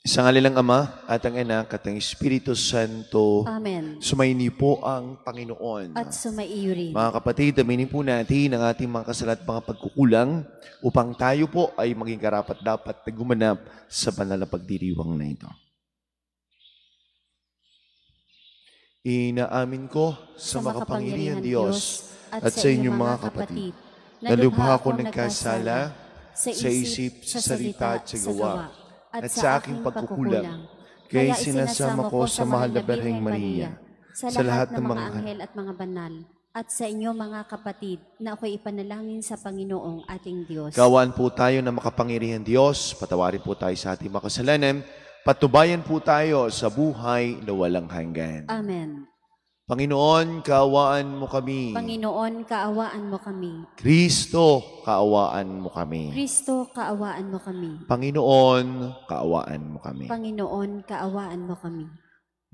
Sa ngalilang Ama at ang Anak at ang Espiritu Santo. Amen. Sumaini po ang Panginoon. At sumaiyo rin. Mga kapatid, aminin po natin ang ating mga kasala at mga pagkukulang upang tayo po ay maging karapat-dapat na gumanap sa banal na pagdiriwang na ito. Inaamin ko sa makapangyarihan Diyos at sa inyong mga kapatid na lubha ko nagkasala sa isip, sa salita at sa gawa at sa aking pagkukulang. Kaya sinasama ko sa mahal na Birheng Maria, sa lahat ng mga anghel at mga banal, at sa inyo mga kapatid na ako'y ipanalangin sa Panginoong ating Diyos. Gawaan po tayo na makapangyarihan Diyos, patawarin po tayo sa ating makasalanan, patubayan po tayo sa buhay na walang hanggan. Amen. Panginoon, kaawaan mo kami. Panginoon, kaawaan mo kami. Kristo, kaawaan mo kami. Kristo, kaawaan mo kami. Panginoon, kaawaan mo kami. Panginoon, kaawaan mo kami.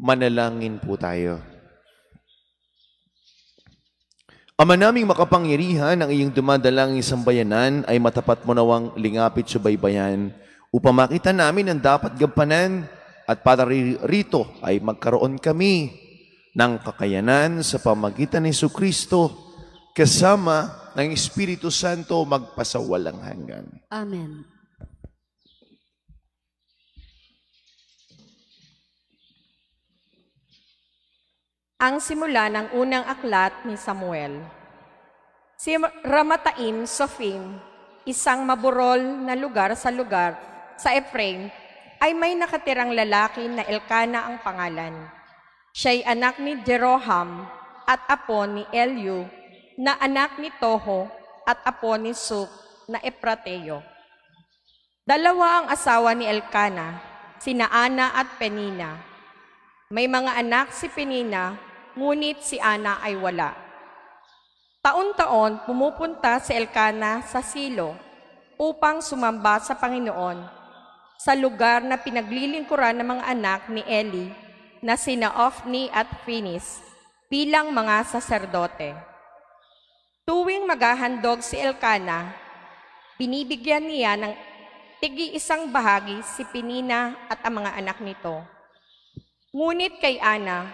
Manalangin po tayo. Ama naming makapangyarihan, ang iyong dumadalangin sa sambayanan ay matapat mo nawang lingapit sa baybayan upang makita namin ang dapat gampanan at para rito ay magkaroon kami ng kakayanan sa pamagitan ni Jesucristo kasama ng Espiritu Santo magpasawalang hanggan. Amen. Ang simula ng unang aklat ni Samuel. Si Ramataim Sophim, isang maburol na lugar sa Ephraim, ay may nakatirang lalaki na Elkana ang pangalan. Siya'y anak ni Jeroham at apo ni Eliu, na anak ni Toho at apo ni Suk na Eprateo. Dalawa ang asawa ni Elkana, sina Ana at Penina. May mga anak si Penina, ngunit si Ana ay wala. Taon-taon pumupunta si Elkana sa Silo upang sumamba sa Panginoon sa lugar na pinaglilingkuran ng mga anak ni Eli na sina Ofni at Finis bilang mga saserdote. Tuwing maghahandog si Elkana, binibigyan niya ng tig-iisang bahagi si Penina at ang mga anak nito. Ngunit kay Ana,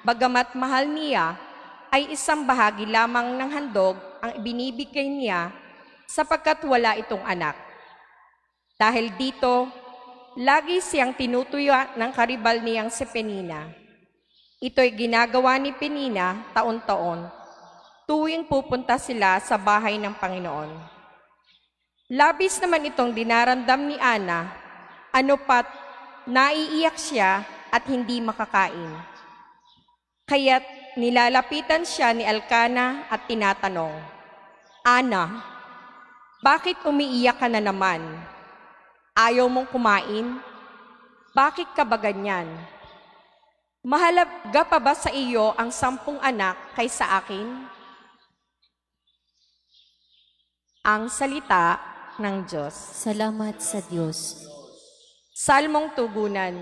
bagamat mahal niya, ay isang bahagi lamang ng handog ang ibinibigay niya sapagkat wala itong anak. Dahil dito, lagi siyang tinutuya ng karibal niyang si Penina. Ito'y ginagawa ni Penina taon-taon, tuwing pupunta sila sa bahay ng Panginoon. Labis naman itong dinaramdam ni Ana, ano pat naiiyak siya at hindi makakain. Kaya't nilalapitan siya ni Elkana at tinatanong, Ana, bakit umiiyak ka na naman? Ayaw mong kumain? Bakit ka ba ganyan? Mahalaga pa ba sa iyo ang 10 anak kaysa akin? Ang salita ng Diyos. Salamat sa Diyos. Salmong tugunan.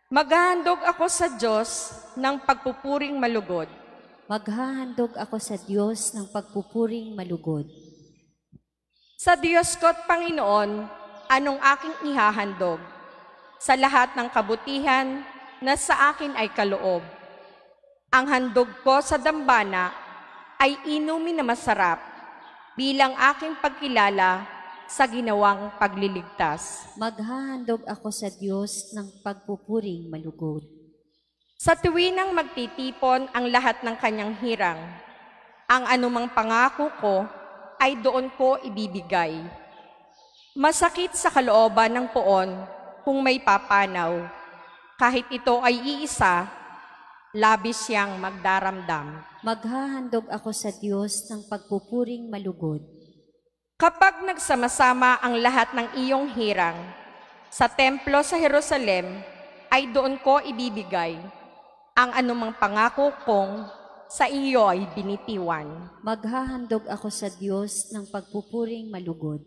Maghahandog ako sa Diyos ng pagpupuring malugod. Maghahandog ako sa Diyos ng pagpupuring malugod. Sa Diyos ko't Panginoon, anong aking ihahandog? Sa lahat ng kabutihan na sa akin ay kaloob. Ang handog ko sa dambana ay inumin na masarap bilang aking pagkilala sa ginawang pagliligtas. Maghahandog ako sa Diyos ng pagpupuring malugod. Sa tuwinang magtitipon ang lahat ng kanyang hirang, ang anumang pangako ko ay doon ko ibibigay. Masakit sa kalooban ng poon kung may papanaw. Kahit ito ay iisa, labis siyang magdaramdam. Maghahandog ako sa Diyos ng pagpupuring malugod. Kapag nagsama-sama ang lahat ng iyong hirang, sa templo sa Jerusalem ay doon ko ibibigay. Ang anumang pangako kong sa iyo ay binitiwan. Maghahandog ako sa Diyos ng pagpupuring malugod.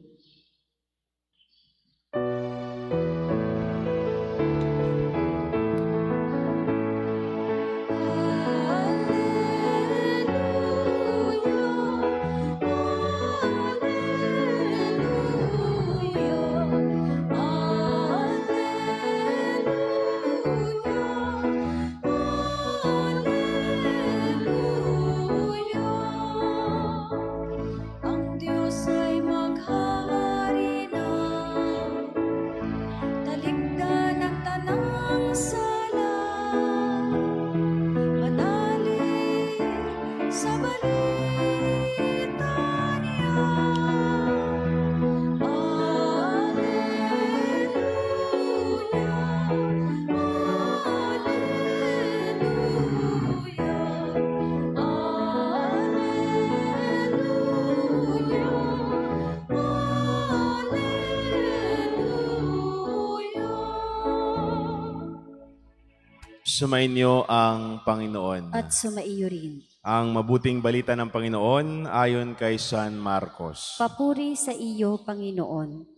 Sumainyo ang Panginoon. At sumaiyo rin. Ang mabuting balita ng Panginoon ayon kay San Marcos. Papuri sa iyo, Panginoon.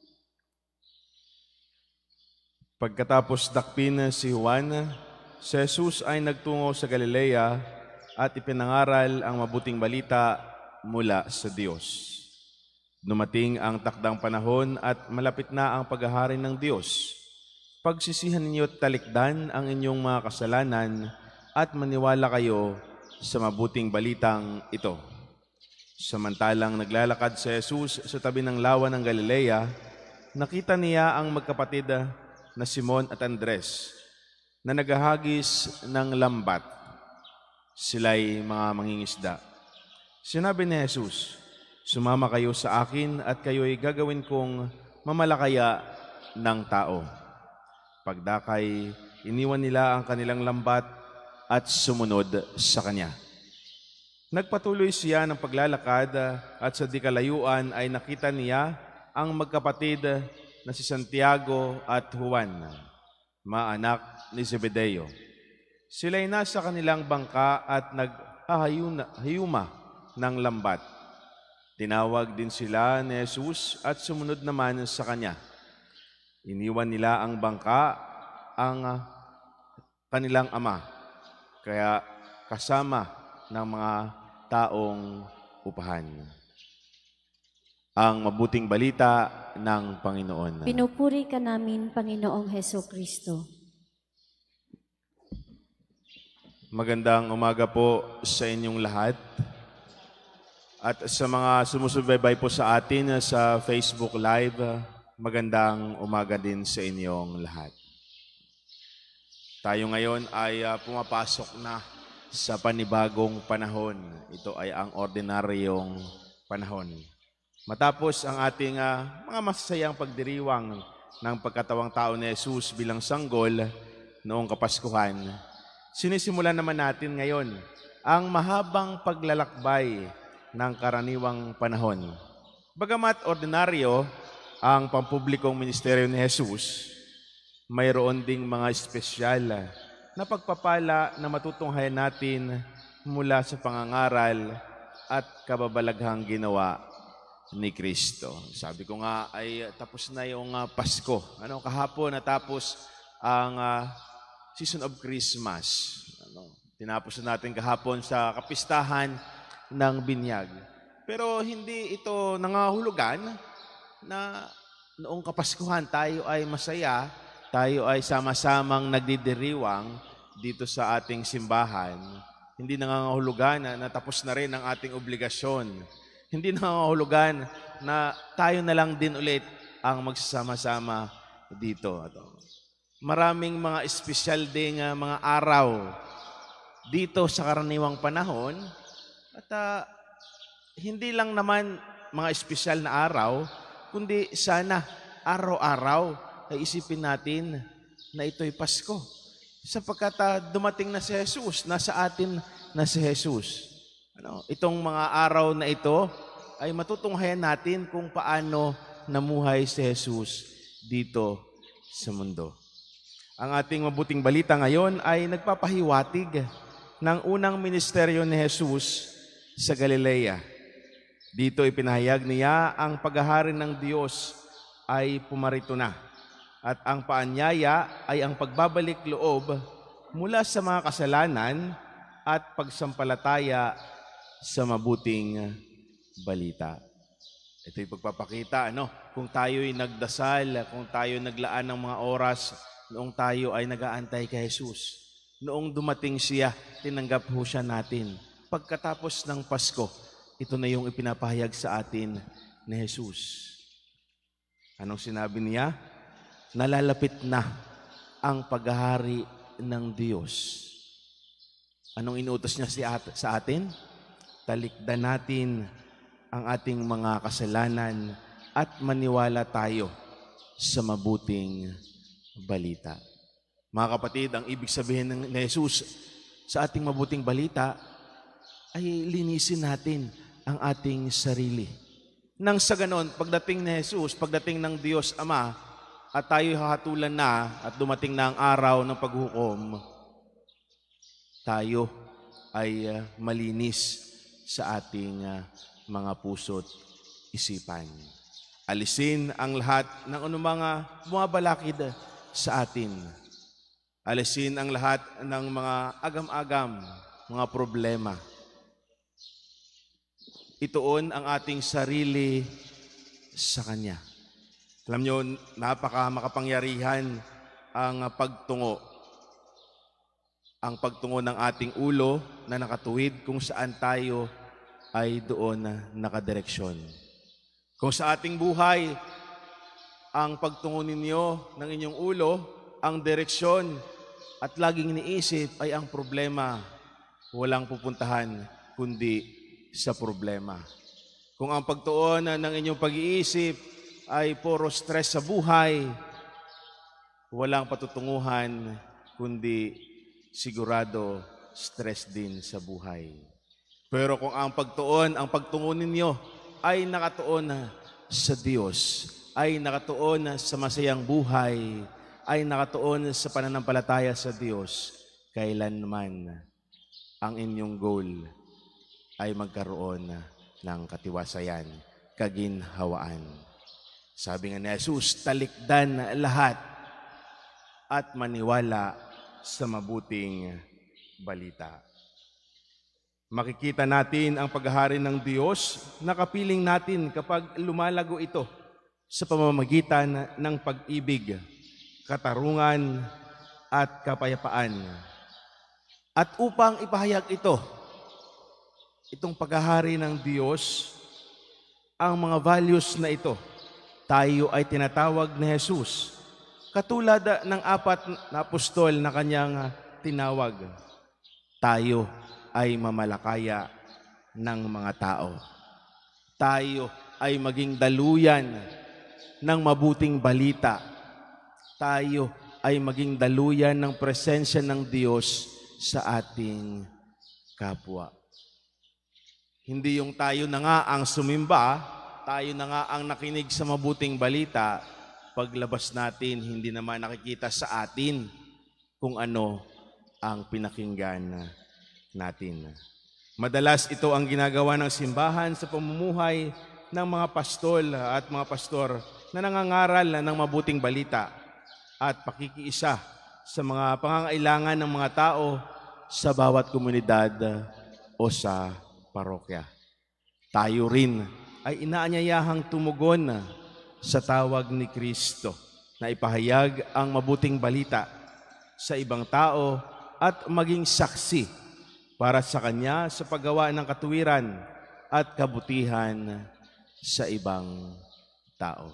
Pagkatapos dakpin si Juan, si Jesus ay nagtungo sa Galilea at ipinangaral ang mabuting balita mula sa Diyos. Dumating ang takdang panahon at malapit na ang paghahari ng Diyos. Pagsisihan ninyo at talikdan ang inyong mga kasalanan at maniwala kayo sa mabuting balitang ito. Samantalang naglalakad si Jesus sa tabi ng lawa ng Galilea, nakita niya ang magkapatid na Simon at Andres na naghahagis ng lambat. Sila'y mga mangingisda. Sinabi ni Jesus, "Sumama kayo sa akin at kayo'y gagawin kong mamalakaya ng tao." Pagdakay, iniwan nila ang kanilang lambat at sumunod sa Kanya. Nagpatuloy siya ng paglalakad at sa di kalayuan ay nakita niya ang magkapatid na si Santiago at Juan, mga anak ni Zebedeo. Sila'y nasa kanilang bangka at naghahayuma ng lambat. Tinawag din sila ni Jesus at sumunod naman sa Kanya. Iniwan nila ang bangka, ang kanilang ama, kaya kasama ng mga taong upahan. Ang mabuting balita ng Panginoon. Pinupuri ka namin, Panginoong Hesukristo. Magandang umaga po sa inyong lahat. At sa mga sumusubaybay po sa atin sa Facebook Live, magandang umaga din sa inyong lahat. Tayo ngayon ay pumapasok na sa panibagong panahon. Ito ay ang ordinaryong panahon. Matapos ang ating mga masasayang pagdiriwang ng pagkatawang tao ni Jesus bilang sanggol noong Kapaskuhan, sinisimulan naman natin ngayon ang mahabang paglalakbay ng karaniwang panahon. Bagamat ordinaryo ang pampublikong ministeryo ni Jesus, mayroon ding mga espesyal na pagpapala na matutunghayan natin mula sa pangangaral at kababalaghang ginawa ni Kristo. Sabi ko nga ay tapos na yung Pasko. Kahapon natapos ang season of Christmas. Tinapos na natin kahapon sa kapistahan ng binyag. Pero hindi ito nangahulugan na noong Kapaskuhan tayo ay masaya, tayo ay sama-samang nagdidiriwang dito sa ating simbahan. Hindi nangangahulugan na natapos na rin ang ating obligasyon. Hindi nangangahulugan na tayo na lang din ulit ang magsasama-sama dito. Maraming mga espesyal ding mga araw dito sa karaniwang panahon at hindi lang naman mga espesyal na araw, kundi sana araw-araw ay isipin natin na ito'y Pasko. Sapagkat dumating na si Jesus, nasa atin na si Jesus. Itong mga araw na ito ay matutunghayan natin kung paano namuhay si Jesus dito sa mundo. Ang ating mabuting balita ngayon ay nagpapahiwatig ng unang ministeryo ni Jesus sa Galilea. Dito ipinahayag niya ang paghahari ng Diyos ay pumarito na at ang paanyaya ay ang pagbabalik loob mula sa mga kasalanan at pagsampalataya sa mabuting balita. Ito'y pagpapakita, kung tayo'y nagdasal, kung tayo naglaan ng mga oras, noong tayo ay nag-aantay kay Jesus. Noong dumating siya, tinanggap ho siya natin. Pagkatapos ng Pasko, ito na yung ipinapahayag sa atin ni Jesus. Anong sinabi niya? Nalalapit na ang paghahari ng Diyos. Anong inutos niya sa atin? Talikdan natin ang ating mga kasalanan at maniwala tayo sa mabuting balita. Mga kapatid, ang ibig sabihin ni Jesus sa ating mabuting balita ay linisin natin ang ating sarili. Nang sa ganon, pagdating ni Jesus, pagdating ng Diyos Ama, at tayo hahatulan na at dumating na ang araw ng paghukom, tayo ay malinis sa ating mga puso't isipan. Alisin ang lahat ng mga bumabalakid sa atin. Alisin ang lahat ng mga agam-agam, mga problema. Ituon ang ating sarili sa Kanya. Alam nyo, makapangyarihan ang pagtungo. Ang pagtungo ng ating ulo na nakatuwid kung saan tayo ay doon nakadireksyon. Kung sa ating buhay, ang pagtungo ninyo ng inyong ulo, ang direksyon at laging iniisip ay ang problema, walang pupuntahan kundi sa problema. Kung ang pagtuon ng inyong pag-iisip ay puro stress sa buhay, walang patutunguhan kundi sigurado stress din sa buhay. Pero kung ang pagtungo ninyo ay nakatuon sa Diyos, ay nakatuon sa masayang buhay, ay nakatuon sa pananampalataya sa Diyos, kailanman ang inyong goal ay magkaroon ng katiwasayan, kaginhawaan. Sabi nga ni Jesus, talikdan lahat at maniwala sa mabuting balita. Makikita natin ang paghahari ng Diyos na kapiling natin kapag lumalago ito sa pamamagitan ng pag-ibig, katarungan at kapayapaan. At upang ipahayag itong paghahari ng Diyos, ang mga values na ito, tayo ay tinatawag ni Jesus. Katulad ng 4 na apostol na kanyang tinawag, tayo ay mamalakaya ng mga tao. Tayo ay maging daluyan ng mabuting balita. Tayo ay maging daluyan ng presensya ng Diyos sa ating kapwa. Hindi yung tayo na nga ang sumimba, tayo na nga ang nakinig sa mabuting balita, paglabas natin, hindi naman nakikita sa atin kung ano ang pinakinggan natin. Madalas ito ang ginagawa ng simbahan sa pamumuhay ng mga pastol at mga pastor na nangangaral ng mabuting balita at pakikiisa sa mga pangangailangan ng mga tao sa bawat komunidad o sa parokya. Tayo rin ay inaanyayahang tumugon sa tawag ni Kristo na ipahayag ang mabuting balita sa ibang tao at maging saksi para sa Kanya sa paggawa ng katuwiran at kabutihan sa ibang tao.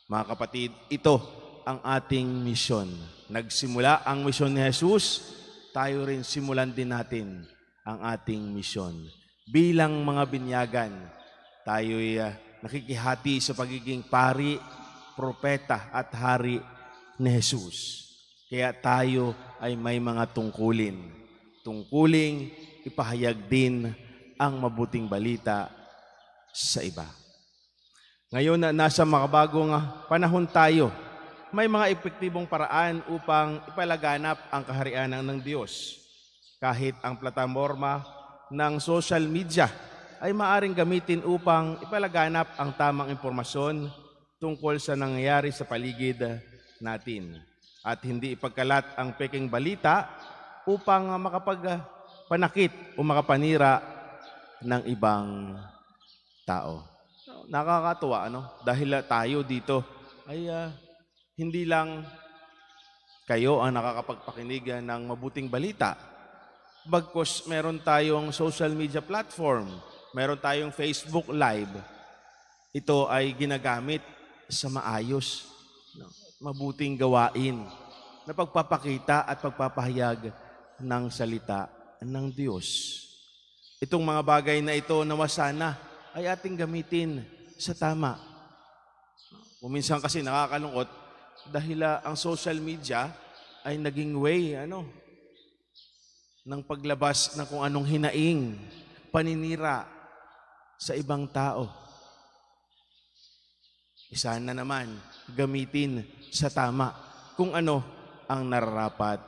Mga kapatid, ito ang ating misyon. Nagsimula ang misyon ni Jesus, tayo rin simulan din natin ang ating misyon. Bilang mga binyagan, tayo'y nakikihati sa pagiging pari, propeta at hari ni Jesus. Kaya tayo ay may mga tungkulin. Tungkuling ipahayag din ang mabuting balita sa iba. Ngayon na nasa makabagong panahon tayo, may mga epektibong paraan upang ipalaganap ang kaharian ng Diyos. Kahit ang plataforma ng social media ay maaring gamitin upang ipalaganap ang tamang impormasyon tungkol sa nangyayari sa paligid natin. At hindi ipagkalat ang peking balita upang makapagpanakit o makapanira ng ibang tao. Nakakatuwa, dahil tayo dito ay hindi lang kayo ang nakakapagpakinig ng mabuting balita. Bagkus meron tayong social media platform, meron tayong Facebook Live. Ito ay ginagamit sa maayos, mabuting gawain na pagpapakita at pagpapahayag ng salita ng Diyos. Itong mga bagay na ito nawa sana ay ating gamitin sa tama. Minsan kasi nakakalungkot dahil ang social media ay naging way ng paglabas ng kung anong hinaing, paninira sa ibang tao. Isa na naman gamitin sa tama kung ano ang nararapat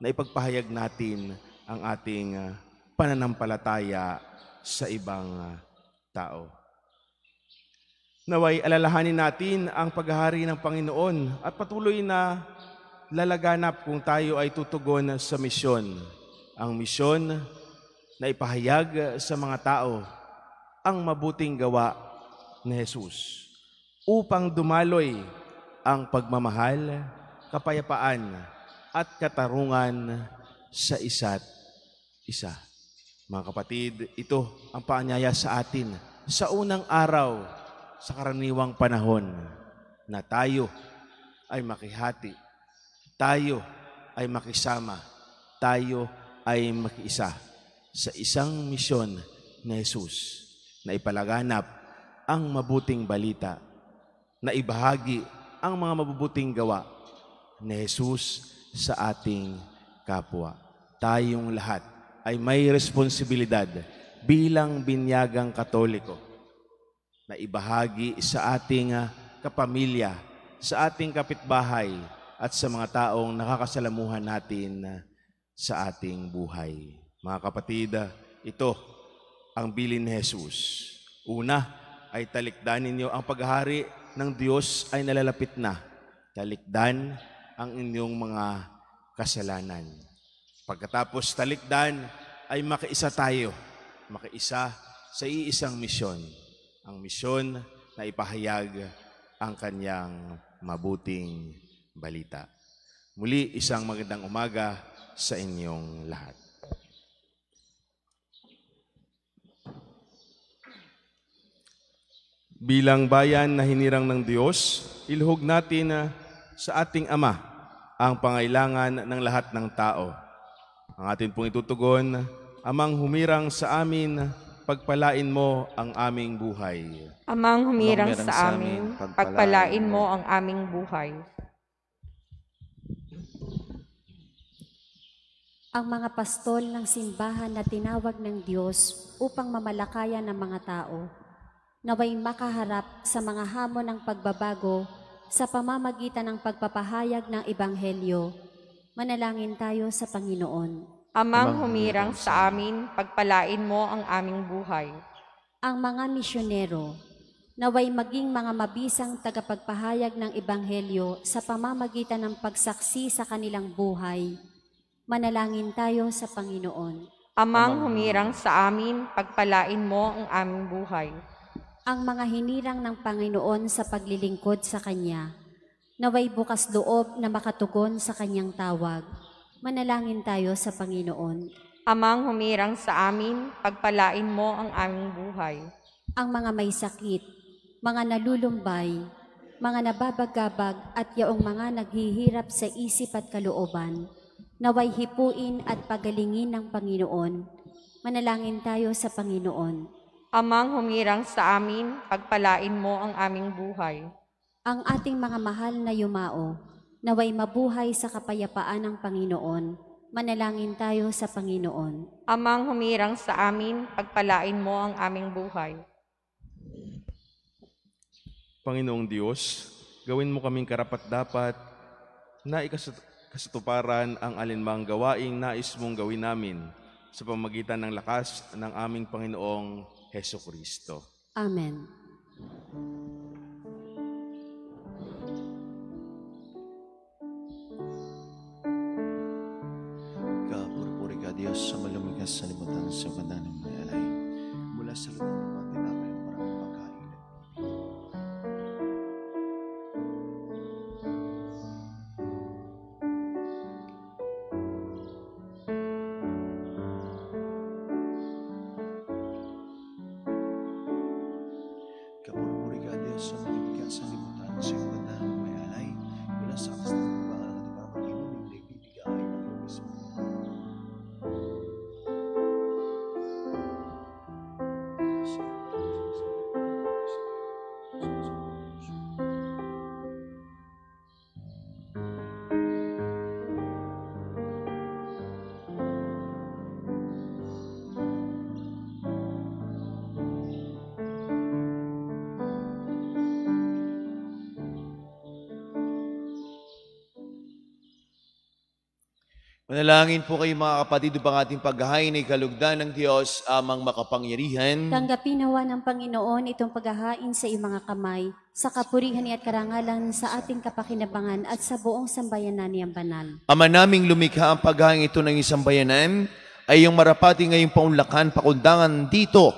na ipagpahayag natin ang ating pananampalataya sa ibang tao. Naway alalahanin natin ang paghahari ng Panginoon at patuloy na lalaganap kung tayo ay tutugon sa misyon. Ang misyon na ipahayag sa mga tao ang mabuting gawa ni Jesus upang dumaloy ang pagmamahal, kapayapaan at katarungan sa isa't isa. Mga kapatid, ito ang paanyaya sa atin sa unang araw sa karaniwang panahon na tayo ay makihati, tayo ay makisama, tayo ay makiisa sa isang misyon ni Jesus na ipalaganap ang mabuting balita, na ibahagi ang mga mabubuting gawa ni Jesus sa ating kapwa. Tayong lahat ay may responsibilidad bilang binyagang Katoliko na ibahagi sa ating kapamilya, sa ating kapitbahay, at sa mga taong nakakasalamuhan natin sa ating buhay. Mga kapatid, ito ang bilin ni Jesus. Una ay talikdan ninyo ang paghahari ng Diyos ay nalalapit na. Talikdan ang inyong mga kasalanan. Pagkatapos talikdan ay makiisa tayo. Makiisa sa iisang misyon. Ang misyon na ipahayag ang kanyang mabuting balita. Muli, isang magandang umaga sa inyong lahat. Bilang bayan na hinirang ng Diyos, ilhog natin sa ating Ama ang pangailangan ng lahat ng tao. Ang atin pong itutugon, Amang humirang sa amin, pagpalain mo ang aming buhay. Amang humirang sa amin, pagpalain mo ang aming buhay. Ang mga pastol ng simbahan na tinawag ng Diyos upang mamalakayan ng mga tao, naway makaharap sa mga hamon ng pagbabago sa pamamagitan ng pagpapahayag ng Ebanghelyo. Manalangin tayo sa Panginoon. Amang humirang sa amin, pagpalain mo ang aming buhay. Ang mga misyonero, naway maging mga mabisang tagapagpahayag ng Ebanghelyo sa pamamagitan ng pagsaksi sa kanilang buhay. Manalangin tayo sa Panginoon. Amang humirang sa amin, pagpalain mo ang aming buhay. Ang mga hinirang ng Panginoon sa paglilingkod sa Kanya, naway bukas loob na makatugon sa Kanyang tawag. Manalangin tayo sa Panginoon. Amang humirang sa amin, pagpalain mo ang aming buhay. Ang mga may sakit, mga nalulumbay, mga nababagabag at yaong mga naghihirap sa isip at kalooban, naway hipuin at pagalingin ng Panginoon. Manalangin tayo sa Panginoon. Amang humirang sa amin, pagpalain mo ang aming buhay. Ang ating mga mahal na yumao, naway mabuhay sa kapayapaan ng Panginoon. Manalangin tayo sa Panginoon. Amang humirang sa amin, pagpalain mo ang aming buhay. Panginoong Diyos, gawin mo kaming karapat-dapat na ikasatuparan ang alinmang gawaing nais mong gawin namin sa pamamagitan ng lakas ng aming Panginoong Hesukristo. Amen. Kapuri-puri ka, Diyos, sa malumigas sa libutan sa ganda ng may alay. Mula sa lugar ng mga tinapay ng maraming pagkain. Kapuri-puri ka, Diyos, sa malumigas sa libutan sa ganda ng may alay. Mula sa akas ng pagbagal at para mag-inumin na ibibigay ng iyong mismo. Manalangin po kayo mga kapatid upang ating paghahain ay kalugdan ng Diyos amang makapangyarihan. Tanggapin nawa ng Panginoon itong paghahain sa iyong mga kamay, sa kapurihan at karangalan sa ating kapakinabangan at sa buong sambayanan niyang banal. Ama naming lumikha ang paghahain ito ng isang bayanan, ay iyong marapati ngayong paunlakan, pakundangan dito.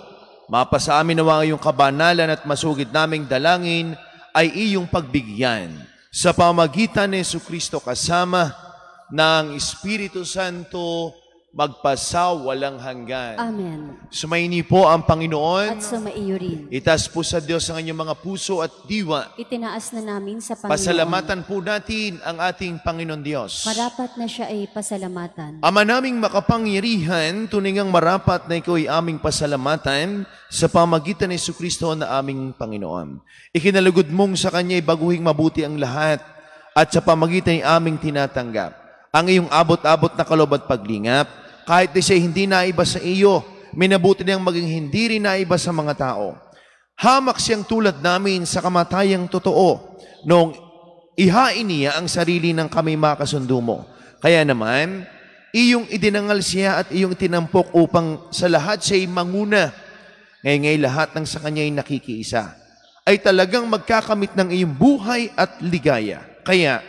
Mapasa amin nawa ngayong kabanalan at masugid naming dalangin ay iyong pagbigyan. Sa pamagitan ni Jesucristo kasama ng Espiritu Santo, magpasawalang hanggan. Amen. Sumaini po ang Panginoon. At sumaiyo rin. Itaas po sa Diyos ang inyong mga puso at diwa. Itinaas na namin sa Panginoon. Pasalamatan po natin ang ating Panginoon Diyos. Marapat na siya ay pasalamatan. Ama naming makapangyarihan, tuningang marapat na ikaw ay aming pasalamatan sa pamagitan ni Jesucristo na aming Panginoon. Ikinalugod mong sa Kanya ay baguhing mabuti ang lahat at sa pamagitan ay aming tinatanggap ang iyong abot-abot na kaloob at paglingap, kahit na siya hindi naiba sa iyo, minabuti niyang maging hindi rin naiba sa mga tao. Hamak siyang tulad namin sa kamatayang totoo, noong ihain niya ang sarili ng kami makasundo mo. Kaya naman, iyong idinangal siya at iyong tinampok upang sa lahat siya'y manguna. Ngayon lahat ng sa kanya ay nakikiisa, ay talagang magkakamit ng iyong buhay at ligaya. Kaya,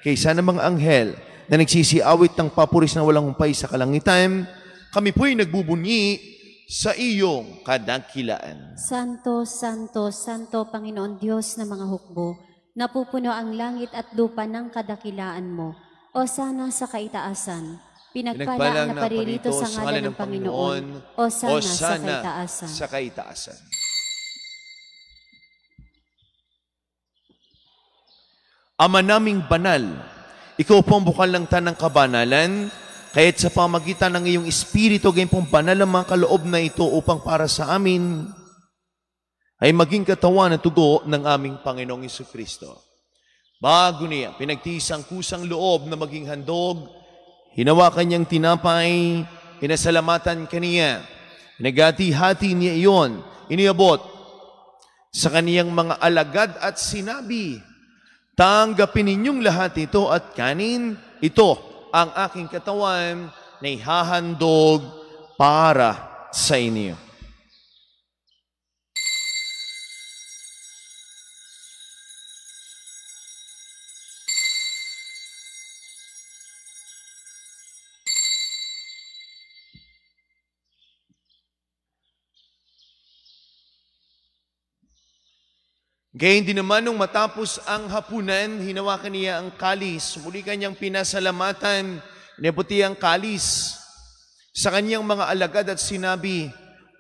kaysa ng mga anghel, na nagsisiawit ng papuris na walang humpay sa kalangitan, kami po'y nagbubunyi sa iyong kadakilaan. Santo, Santo, Santo, Panginoon Diyos na mga hukbo, napupuno ang langit at lupa ng kadakilaan mo. O sana sa kaitaasan, pinagpala ang naparirito sa ngalan ng Panginoon. O sana sa kaitaasan. Ama naming banal, ikaw po ang bukal ng tanang kabanalan, kaya't sa pamagitan ng iyong Espiritu, gayon pong banal ang mga kaloob na ito upang para sa amin ay maging katawan at tugo ng aming Panginoong Jesucristo. Bago niya, pinagtiis ang kusang loob na maging handog, hinawakan niyang tinapay, pinasalamatan kaniya, nagati-hati niya iyon, iniabot sa kaniyang mga alagad at sinabi, tanggapin ninyong lahat ito at kanin, ito ang aking katawan na ihahandog para sa inyo. Gayun din naman nung matapos ang hapunan, hinawakan niya ang kalis. Muli kanyang pinasalamatan, niyabuti ang kalis sa kanyang mga alagad at sinabi,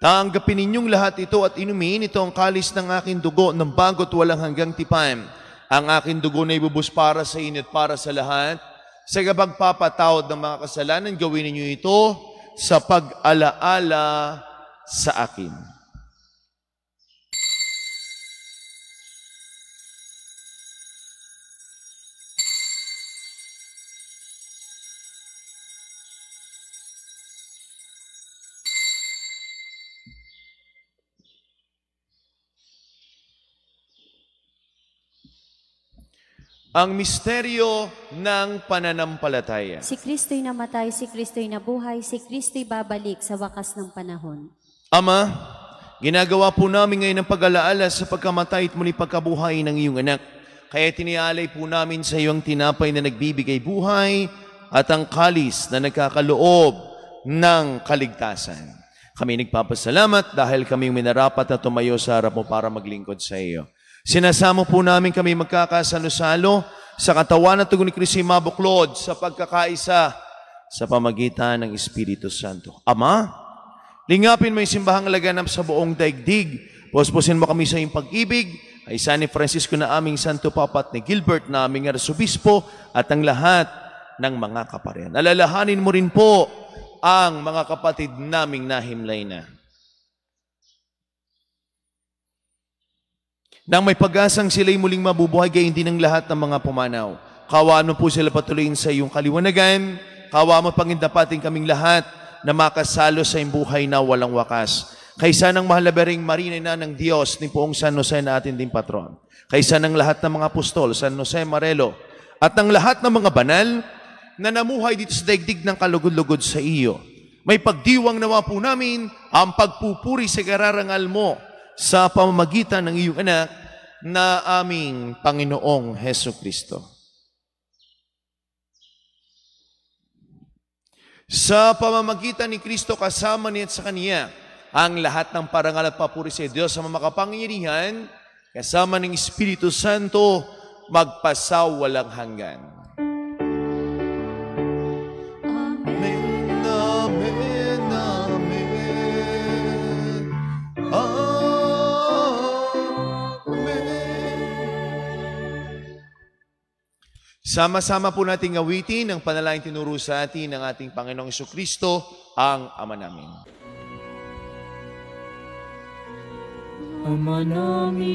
tanggapin ninyong lahat ito at inumin, ito ang kalis ng aking dugo ng bago't walang hanggang tipan. Ang aking dugo na ibubus para sa inyo at para sa lahat. Sa pagpapatawad ng mga kasalanan, gawin ninyo ito sa pag-alaala sa akin. Ang misteryo ng pananampalataya. Si Kristo'y namatay, si Kristo'y nabuhay, si Kristo'y babalik sa wakas ng panahon. Ama, ginagawa po namin ngayon ang pag-alaala sa pagkamatay at muli pagkabuhay ng iyong anak. Kaya tinialay po namin sa iyo ang tinapay na nagbibigay buhay at ang kalis na nagkakaloob ng kaligtasan. Kami nagpapasalamat dahil kami minarapat na tumayo sa harap mo para maglingkod sa iyo. Sinasamo po namin kami magkakasalo-salo sa katawan at tugon ni Kristo mabuklod sa pagkakaisa sa pamagitan ng Espiritu Santo. Ama, lingapin mo yung simbahang laganap sa buong daigdig. Puspusin mo kami sa iyong pag-ibig. Ay San Francisco na aming Santo Papa at ni Gilbert na aming Arsobispo at ang lahat ng mga kaparian. Alalahanin mo rin po ang mga kapatid naming nahimlay na. Nang may pag-asang sila'y muling mabubuhay, gayon din ang lahat ng mga pumanaw. Kawaan mo po sila patuloyin sa iyong kaliwanagan. Kawaan mo pangindapatin kaming lahat na makasalo sa iyong buhay na walang wakas. Kaysa ng mahal na Bereng Marina na ng Diyos, ni poong San Jose na ating din patron. Kaysa ng lahat ng mga apostol, San Jose Marelo, at ng lahat ng mga banal na namuhay dito sa daigdig ng kalugod-lugod sa iyo. May pagdiwang nawa po namin ang pagpupuri sa kararangal mo sa pamamagitan ng iyong anak na aming Panginoong Heso Kristo. Sa pamamagitan ni Kristo kasama niya at sa Kanya, ang lahat ng parangal at papuri sa Diyos sa makapangyarihan, kasama ng Espiritu Santo, magpasawalang hanggan. Amen, amen, amen. Amen. Sama-sama po nating awitin ang panalangin tinuro sa atin ng ating Panginoong Jesucristo, ang Ama namin. Ama namin,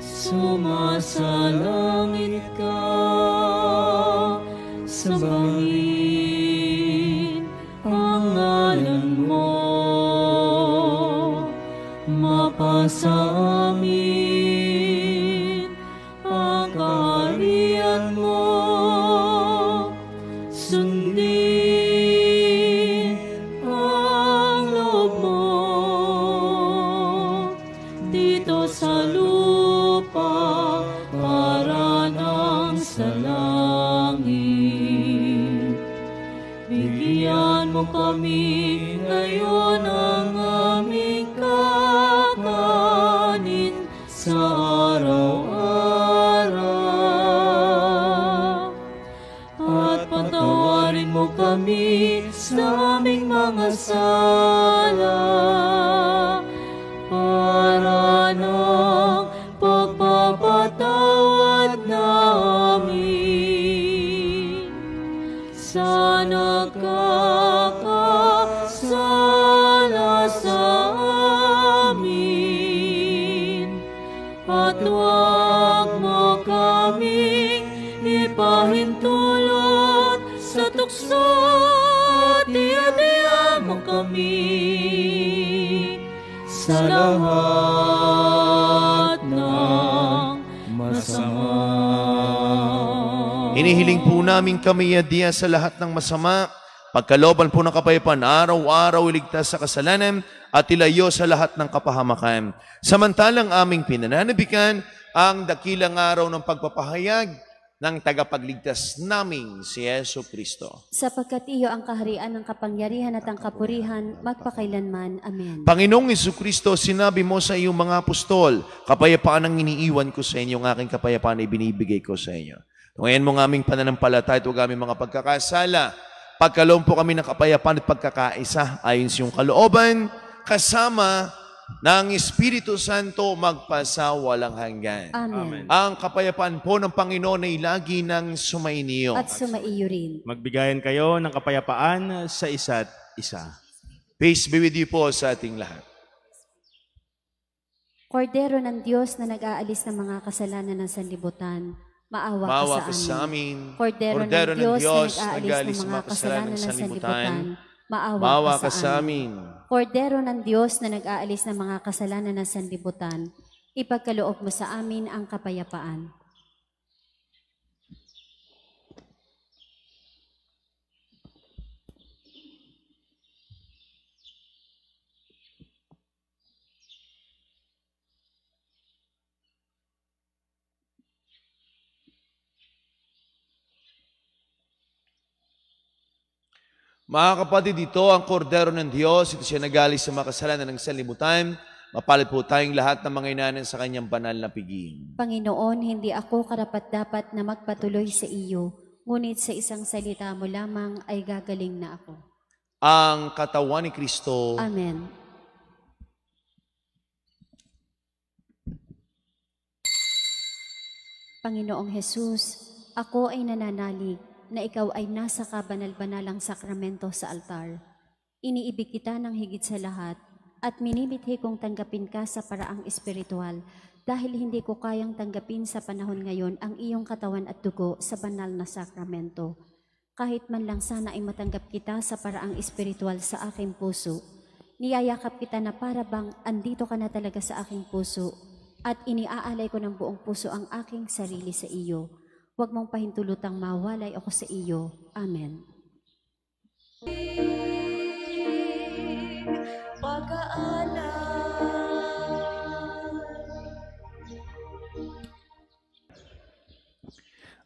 sumasalangit ka, sambahin ang ngalan mo, mapasa amin ang kaharian mo, sundin ang loob mo dito sa lupa para nang sa langit. Bigyan mo kami ngayon ang aming kakanin sa araw-araw. At patawarin mo kami sa aming mga sala para ng pagpapatawad namin sa nagkakasala sa amin. At huwag mo kaming ipahintulot sa tukso, at iadya mo kami sa lahat ng masama. Inihiling po namin kami adya sa lahat ng masama, pagkalooban po ng kapayapaan, araw-araw iligtas sa kasalanan at ilayo sa lahat ng kapahamakan. Samantalang aming pinananabikan ang dakilang araw ng pagpapahayag ng tagapagligtas naming si Yesu Kristo. Sapagkat iyo ang kaharian ng kapangyarihan at ang kapurihan magpakailanman. Amen. Panginoong Jesucristo, sinabi mo sa iyong mga apostol, kapayapaan ang iniiwan ko sa inyo, ang aking kapayapaan ay binibigay ko sa inyo. Tungayan mo ng aming pananampalataya at huwag aming mga pagkakasala. Pagkaloob po kami ng kapayapaan at pagkakaisa ayon sa iyong kalooban, kasama ng Espiritu Santo magpasawalang hanggan. Amen. Ang kapayapaan po ng Panginoon ay lagi nang sumainiyo. At sumaiyo rin. Magbigayan kayo ng kapayapaan sa isa't isa. Peace be with you po sa ating lahat. Kordero ng Diyos na nag-aalis ng mga kasalanan ng sanlibutan, maawa ka sa amin. Kordero ng Diyos na nag-aalis ng mga kasalanan ng sanlibutan, maawa ka sa amin. Kordero ng Diyos na nag-aalis ng mga kasalanan ng sanlibutan, ipagkaloob mo sa amin ang kapayapaan. Mga kapatid, ito ang kordero ng Diyos. Ito siya nag-aalis sa mga kasalanan ng sanlibutan. Mapalad po tayong lahat ng mga inanan sa kanyang banal na piging. Panginoon, hindi ako karapat-dapat na magpatuloy sa iyo, ngunit sa isang salita mo lamang ay gagaling na ako. Ang katawan ni Kristo. Amen. Panginoong Jesus, ako ay nananalig na ikaw ay nasa kabanal-banalang sakramento sa altar. Iniibig kita ng higit sa lahat at minimithi kong tanggapin ka sa paraang espiritual dahil hindi ko kayang tanggapin sa panahon ngayon ang iyong katawan at dugo sa banal na sakramento. Kahit man lang sana ay matanggap kita sa paraang espiritual sa aking puso. Niyayakap kita na para bang andito ka na talaga sa aking puso at iniaalay ko ng buong puso ang aking sarili sa iyo. Huwag mong pahintulutang mawalay ako sa iyo. Amen.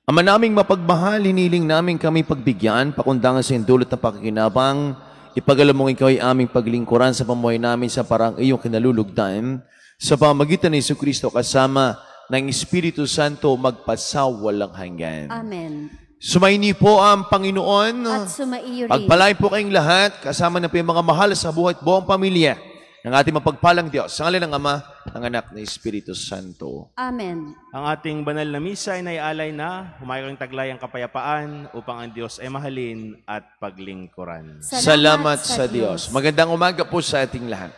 Ama naming mapagmahal, hiniling namin kami pagbigyan, pakundangan sa indulot ng pakikinabang, ipagalam mong ikaw ay aming paglingkuran sa pamuhay namin sa parang iyong kinalulugdan, sa pamamagitan ni Jesucristo kasama ng Espiritu Santo magpasawalang hanggan. Amen. Sumaini po ang Panginoon. At sumaiyo rin. Pagpalain po kayong lahat, kasama na po yung mga mahal sa buhay at buong pamilya ng ating mapagpalang Diyos. Sa ngalan ng Ama, ng Anak, ng Espiritu Santo. Amen. Ang ating banal na misa ay naialay na, humayo kang taglay ang kapayapaan upang ang Diyos ay mahalin at paglingkuran. Salamat sa Diyos. Magandang umaga po sa ating lahat.